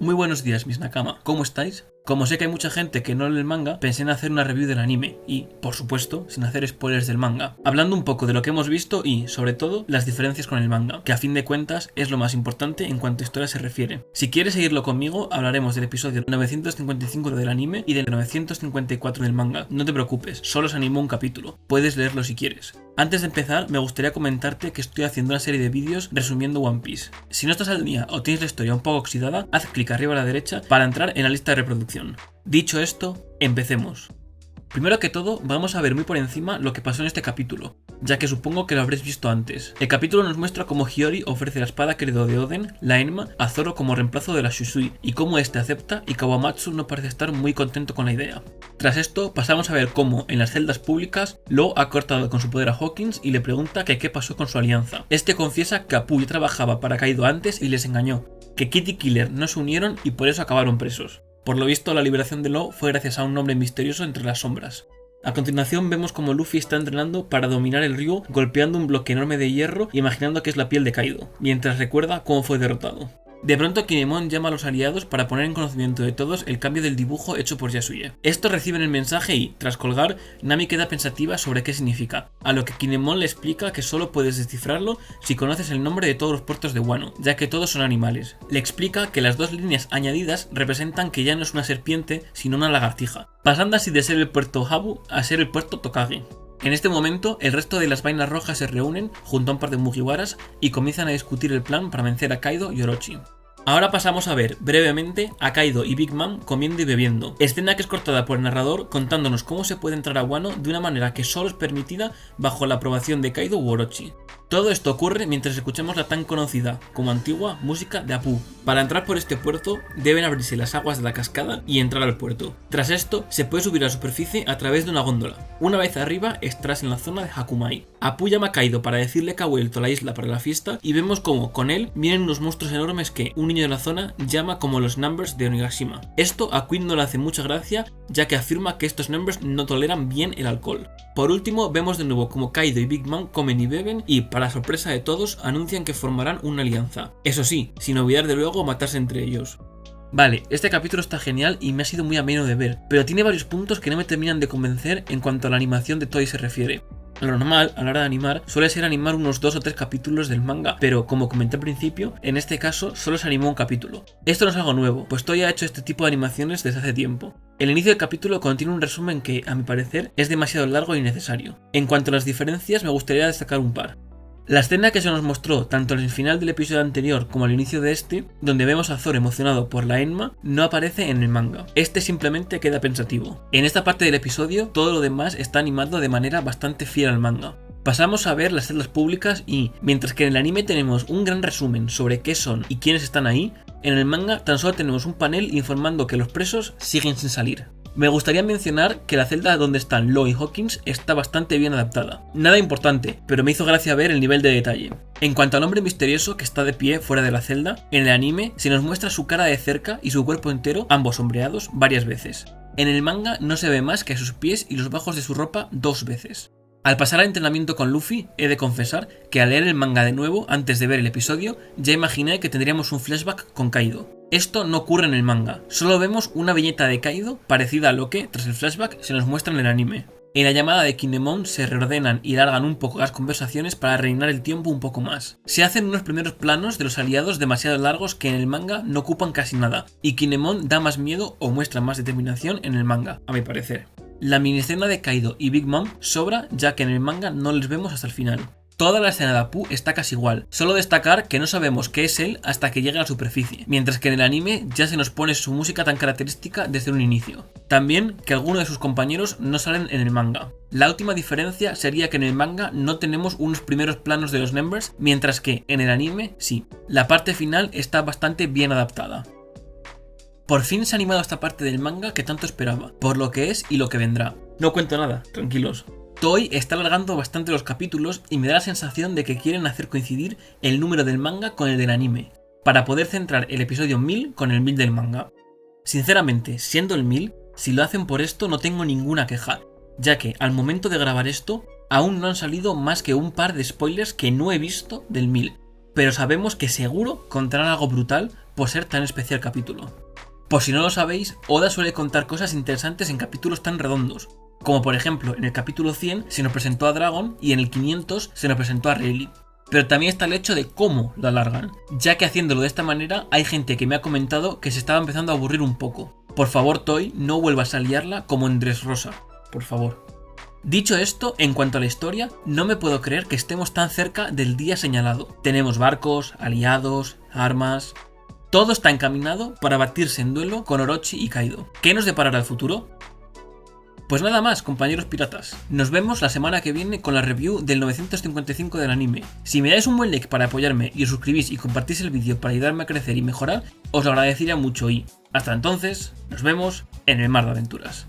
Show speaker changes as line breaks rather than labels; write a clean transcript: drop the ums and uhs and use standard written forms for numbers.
Muy buenos días, mis Nakama. ¿Cómo estáis? Como sé que hay mucha gente que no lee el manga, pensé en hacer una review del anime y, por supuesto, sin hacer spoilers del manga, hablando un poco de lo que hemos visto y, sobre todo, las diferencias con el manga, que a fin de cuentas es lo más importante en cuanto a historia se refiere. Si quieres seguirlo conmigo, hablaremos del episodio 955 del anime y del 954 del manga. No te preocupes, solo se animó un capítulo. Puedes leerlo si quieres. Antes de empezar, me gustaría comentarte que estoy haciendo una serie de vídeos resumiendo One Piece. Si no estás al día o tienes la historia un poco oxidada, haz clic arriba a la derecha para entrar en la lista de reproducción. Dicho esto, empecemos. Primero que todo, vamos a ver muy por encima lo que pasó en este capítulo, ya que supongo que lo habréis visto antes. El capítulo nos muestra cómo Hiyori ofrece la espada que heredó de Oden, la Enma, a Zoro como reemplazo de la Shusui, y cómo este acepta y Kawamatsu no parece estar muy contento con la idea. Tras esto, pasamos a ver cómo, en las celdas públicas, Law ha cortado con su poder a Hawkins y le pregunta que qué pasó con su alianza. Este confiesa que Apu ya trabajaba para Kaido antes y les engañó, que Kid y Killer no se unieron y por eso acabaron presos. Por lo visto, la liberación de Law fue gracias a un hombre misterioso entre las sombras. A continuación vemos como Luffy está entrenando para dominar el río, golpeando un bloque enorme de hierro y imaginando que es la piel de Kaido, mientras recuerda cómo fue derrotado. De pronto Kinemon llama a los aliados para poner en conocimiento de todos el cambio del dibujo hecho por Yasuye. Estos reciben el mensaje y, tras colgar, Nami queda pensativa sobre qué significa, a lo que Kinemon le explica que solo puedes descifrarlo si conoces el nombre de todos los puertos de Wano, ya que todos son animales. Le explica que las dos líneas añadidas representan que ya no es una serpiente, sino una lagartija, pasando así de ser el puerto Habu a ser el puerto Tokage. En este momento, el resto de las vainas rojas se reúnen junto a un par de Mugiwaras y comienzan a discutir el plan para vencer a Kaido y Orochi. Ahora pasamos a ver brevemente a Kaido y Big Mom comiendo y bebiendo, escena que es cortada por el narrador contándonos cómo se puede entrar a Wano de una manera que solo es permitida bajo la aprobación de Kaido u Orochi. Todo esto ocurre mientras escuchamos la tan conocida como antigua música de Apu. Para entrar por este puerto deben abrirse las aguas de la cascada y entrar al puerto. Tras esto se puede subir a la superficie a través de una góndola. Una vez arriba estarás en la zona de Hakumai. Apu llama a Kaido para decirle que ha vuelto a la isla para la fiesta y vemos como con él vienen unos monstruos enormes que un niño de la zona llama como los Numbers de Onigashima. Esto a Queen no le hace mucha gracia, ya que afirma que estos Numbers no toleran bien el alcohol. Por último vemos de nuevo como Kaido y Big Mom comen y beben y, para sorpresa de todos, anuncian que formarán una alianza. Eso sí, sin olvidar de luego matarse entre ellos. Vale, este capítulo está genial y me ha sido muy ameno de ver, pero tiene varios puntos que no me terminan de convencer en cuanto a la animación de Toei se refiere. Lo normal a la hora de animar suele ser animar unos 2 o 3 capítulos del manga, pero como comenté al principio, en este caso solo se animó un capítulo. Esto no es algo nuevo, pues Toei ha hecho este tipo de animaciones desde hace tiempo. El inicio del capítulo contiene un resumen que, a mi parecer, es demasiado largo e innecesario. En cuanto a las diferencias, me gustaría destacar un par. La escena que se nos mostró tanto en el final del episodio anterior como al inicio de este, donde vemos a Zoro emocionado por la Enma, no aparece en el manga. Este simplemente queda pensativo. En esta parte del episodio, todo lo demás está animado de manera bastante fiel al manga. Pasamos a ver las celdas públicas y, mientras que en el anime tenemos un gran resumen sobre qué son y quiénes están ahí, en el manga tan solo tenemos un panel informando que los presos siguen sin salir. Me gustaría mencionar que la celda donde están Law y Hawkins está bastante bien adaptada. Nada importante, pero me hizo gracia ver el nivel de detalle. En cuanto al hombre misterioso que está de pie fuera de la celda, en el anime se nos muestra su cara de cerca y su cuerpo entero, ambos sombreados, varias veces. En el manga no se ve más que sus pies y los bajos de su ropa 2 veces. Al pasar al entrenamiento con Luffy, he de confesar que al leer el manga de nuevo, antes de ver el episodio, ya imaginé que tendríamos un flashback con Kaido. Esto no ocurre en el manga, solo vemos una viñeta de Kaido parecida a lo que, tras el flashback, se nos muestra en el anime. En la llamada de Kinemon se reordenan y largan un poco las conversaciones para rellenar el tiempo un poco más. Se hacen unos primeros planos de los aliados demasiado largos que en el manga no ocupan casi nada, y Kinemon da más miedo o muestra más determinación en el manga, a mi parecer. La miniscena de Kaido y Big Mom sobra, ya que en el manga no les vemos hasta el final. Toda la escena de Apu está casi igual, solo destacar que no sabemos qué es él hasta que llegue a la superficie, mientras que en el anime ya se nos pone su música tan característica desde un inicio. También que algunos de sus compañeros no salen en el manga. La última diferencia sería que en el manga no tenemos unos primeros planos de los Numbers, mientras que en el anime sí. La parte final está bastante bien adaptada. Por fin se ha animado esta parte del manga que tanto esperaba, por lo que es y lo que vendrá. No cuento nada, tranquilos. Toei está alargando bastante los capítulos y me da la sensación de que quieren hacer coincidir el número del manga con el del anime, para poder centrar el episodio 1000 con el 1000 del manga. Sinceramente, siendo el 1000, si lo hacen por esto no tengo ninguna queja, ya que al momento de grabar esto, aún no han salido más que un par de spoilers que no he visto del 1000, pero sabemos que seguro contarán algo brutal por ser tan especial capítulo. Por si no lo sabéis, Oda suele contar cosas interesantes en capítulos tan redondos, como por ejemplo en el capítulo 100 se nos presentó a Dragon y en el 500 se nos presentó a Rayleigh. Pero también está el hecho de cómo lo alargan, ya que haciéndolo de esta manera hay gente que me ha comentado que se estaba empezando a aburrir un poco. Por favor, Toei, no vuelvas a liarla como en Dressrosa, por favor. Dicho esto, en cuanto a la historia, no me puedo creer que estemos tan cerca del día señalado. Tenemos barcos, aliados, armas... Todo está encaminado para batirse en duelo con Orochi y Kaido. ¿Qué nos deparará el futuro? Pues nada más, compañeros piratas. Nos vemos la semana que viene con la review del 955 del anime. Si me dais un buen like para apoyarme y os suscribís y compartís el vídeo para ayudarme a crecer y mejorar, os lo agradecería mucho y hasta entonces, nos vemos en el mar de aventuras.